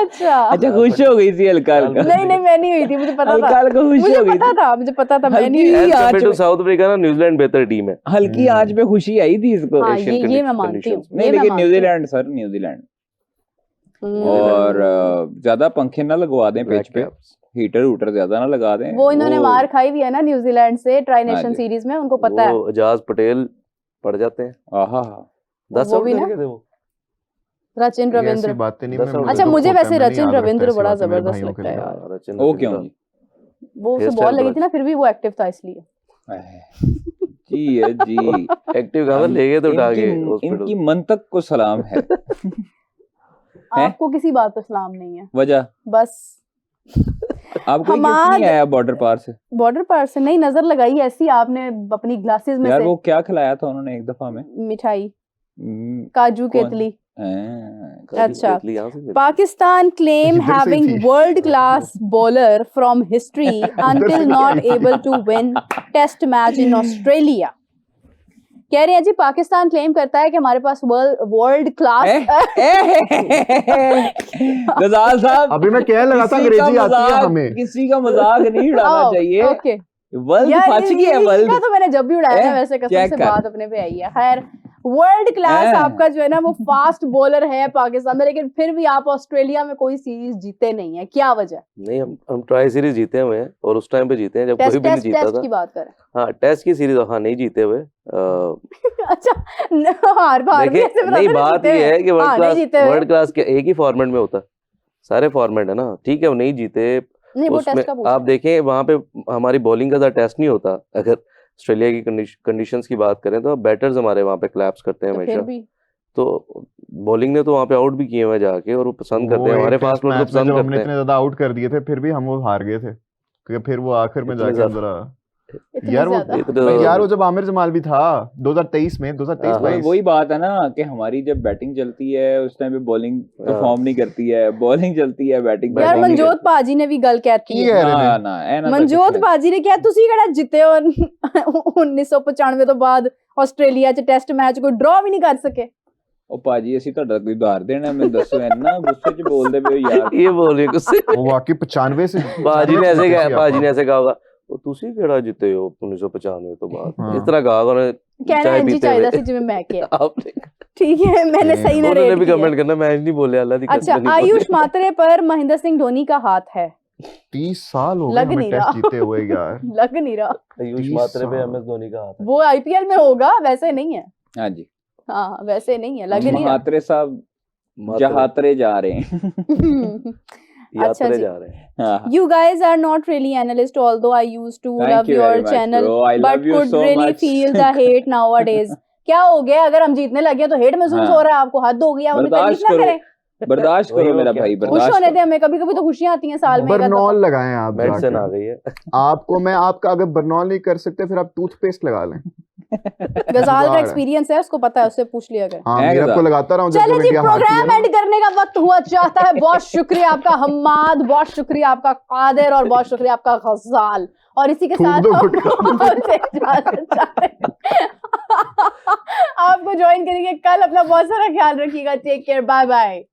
अच्छा अच्छा खुश हो गई थी हल्का हल्का। नहीं नहीं मैं नहीं हुई थी, मुझे पता हल्का था, हल्का खुश मुझे हो गई पता थी। था, मुझे पता था, मैं हल्की नहीं हुई। एज आंच कंपेयर टू में- साउथ अफ्रीका ना न्यूजीलैंड बेहतर टीम है। हल्की आंच पे खुशी आई थी इसको। हाँ एशियन ये मैं मानती हूँ, conditions नहीं ये मैं लेकिन मानती हूँ। New Zealand sir, New Zealand. हम्म। और ज्यादा पंखे ना लगवा दें Black पिच पे, Caps। हीटर हूटर ज्यादा ना लगा दें। वो इन्होंने मार खाई भी है ना न्यूजीलैंड से ट्राई हाँ नेशन जी। सीरीज में, उनको पता है। वो एजाज पटेल पड़ जाते हैं। आहा 10 वो आउट भी कर ना? गए थे वो। रचिन ये ऐसी रविंद्र। बातें नहीं, 10 मैं आउट मुझे अच्छा दुख मुझे होता है, वैसे मैं नहीं रचिन याद रखता रविंद्र ऐसी बड़ा बातें मेरे जबरदस्त भाइयों के लगता है लिए। यार। हाँ, रचिन वो रविंद्र। क्यों जी? वो उसे Hairstyle बॉल लगी बड़ा थी ना, फिर भी वो एक्टिव था इसलिए। जी है जी। एक्टिव कवर ले गए तो उठा के इनकी हॉस्पिटल। मंतक को सलाम है। हैं? आपको किसी बात पर सलाम नहीं है, वजह बस आपको गिफ्ट हमाद नहीं आया बॉर्डर पार से? बॉर्डर पर से नहीं, नजर लगाई ऐसी आपने अपनी ग्लासेस में यार से वो क्या खिलाया था उन्होंने एक दफा में? मिठाई, हम्म, काजू कौन? केतली। हैं, अच्छा। केतली यहाँ से मिलती है। Pakistan claim इधर से having थी। world class bowler from history until not able to win test match in Australia. कह रहे हैं जी, पाकिस्तान क्लेम करता है कि हमारे पास वर्ल्ड क्लास गजाल साहब, अभी मैं कह लगा था किसी का अंग्रेजी आती है मजाक- हमें। किसी का मजाक नहीं उड़ाना चाहिए। ओके वर्ल्ड फच गया, वर्ल्ड का तो मैंने जब भी उड़ाया है वैसे कसम चेक से कर। बात अपने पे आई है। खैर, वर्ल्ड क्लास आपका जो है ना वो फास्ट बॉलर है पाकिस्तान में, लेकिन फिर भी आप ऑस्ट्रेलिया में कोई सीरीज जीते नहीं है, क्या वजह? नहीं, हम ट्राई सीरीज जीते हुए हैं और उस टाइम पे जीते हैं जब कोई टेस्ट भी नहीं टेस्ट जीता टेस्ट था। की बात करें। हाँ, टेस्ट की सीरीज हाँ नहीं जीते हुए। अच्छा, हार बार भी देखिए, ऐसे नहीं बताते बात जीते ये हुए। है कि हाँ, नहीं जीते हुए। वर्ल्ड क्लास के एक ही फॉर्मेट में होता है, सारे फॉर्मेट है ना, ठीक है वो नहीं जीते। नहीं, वो उसमें टेस्ट का पूछ आप देखें वहां पे हमारी बॉलिंग का टेस्ट नहीं होता। अगर ऑस्ट्रेलिया की कंडीशंस की बात करें तो बैटर्स हमारे वहां पे क्लैप्स करते हैं तो फिर हमेशा। भी तो बॉलिंग ने तो वहां पे आउट भी किए हुए हैं जाके, और वो पसंद करते वो हैं, एक हमारे टेस्ट फास्ट बॉलर को मैच में पसंद जब हमने करते हैं। इतने ज्यादा आउट कर दिए थे फिर भी हम वो हार गए थे, क्योंकि फिर वो आखिर में इतने जाके ज्यादा- जरा इतनी यार वो ज्यादा इतने भाई ज्यादा- यार वो जब आमिर जमाल भी था 2023 में 2023 हाँ, वही 22 वही बात है ना कि हमारी जब बैटिंग चलती है उस टाइम पे बॉलिंग परफॉर्म नहीं करती है, बॉलिंग चलती है बैटिंग यार perform नहीं मनजोत पाजी ने भी गल कहती की है। है ना रे ना ए ना ਮਨਜੋਤ ਬਾਜੀ ਨੇ ਕਿਹਾ ਤੁਸੀਂ ਕਿਹੜਾ ਜਿੱਤੇ ਹੋ 1995 ਤੋਂ ਬਾਅਦ ਆਸਟ੍ਰੇਲੀਆ 'ਚ ਟੈਸਟ ਮੈਚ ਕੋਈ ਡਰਾ ਵੀ ਨਹੀਂ ਕਰ ਸਕੇ। ਉਹ ਭਾਜੀ ਅਸੀਂ ਤੁਹਾਡਾ ਕੋਈ ਉਧਾਰ देना मैं दसो इन्ना गुस्से च बोलदे पे हो यार। ये बोल रहे हो गुस्से में। वो वाकई 95 से बाजी ने ऐसे कहा, आपको। बाजी ने ऐसे कहा होगा वो तुसी केड़ा जीते हो 1995 तो बाद हाँ। इस तरह कहा होगा उन्होंने ਕਹਿਣਾ चाय ਇੰਜ पीते ਚਾਹੀਦਾ हुए। ਸੀ ਜਿਵੇਂ मैं किया। आपने ठीक है, मैंने सही ना उन्होंने रेट भी किया। कमेंट करना, मैं नहीं बोले अल्लाह दी अच्छा, कसम नहीं आयुष बोले। मात्रे पर महेंद्र सिंह धोनी का हाथ है, 30 साल हो गए लग हमें नहीं टेस्ट रहा। जीते हुए यार। लग नहीं रहा। आयुष 30 मात्रे पे साल। MS धोनी का हाथ है। वो आईपीएल में होगा, वैसे नहीं है। हाँ जी, हाँ, वैसे नहीं है, लग नहीं रहा। महात्रे साहब मात्रे- जहात्रे जा रहे हैं। अच्छा यात्रे जी। जा रहे हैं। हाँ, You guys are not really analyst, although I used to Thank love you your very much, channel, bro. I but love you could so really much. feel the hate nowadays. क्या हो गया? अगर हम जीतने लगे तो हेट महसूस हाँ। हो रहा है आपको? हद हो गया, हमें तारीफ बर्दाश्त ना करो, करें। बर्दाश्त वही करो हो मेरा क्या? भाई, खुश बर्दाश्त होने करो। दे हमें, कभी कभी तो खुशियां आती हैं साल में एक आध बर्नॉल दफा। लगाएं आप मेडिसिन आ जाके। गई है। आपको मैं आपका अगर बर्नॉल नहीं कर सकते फिर आप टूथपेस्ट लगा लें। गजाल का जुगाड़ है। एक्सपीरियंस है, उसको पता है, उससे पूछ लिया करें। हाँ है मेरा गज़ाल। को लगाता रहा हूँ जब चले जब जी, इंडिया हारती है प्रोग्राम ना। एंड करने का वक्त हुआ चाहता है। बहुत शुक्रिया आपका हम्माद, बहुत शुक्रिया आपका कादिर, और बहुत शुक्रिया आपका गजाल। और इसी के थूक साथ दो हम गुटखा। आपसे इजाजत चाहते हैं। आपको ज्वाइन करेंगे कल। अपना बहुत सारा ख्याल रखिएगा। Take care, bye bye.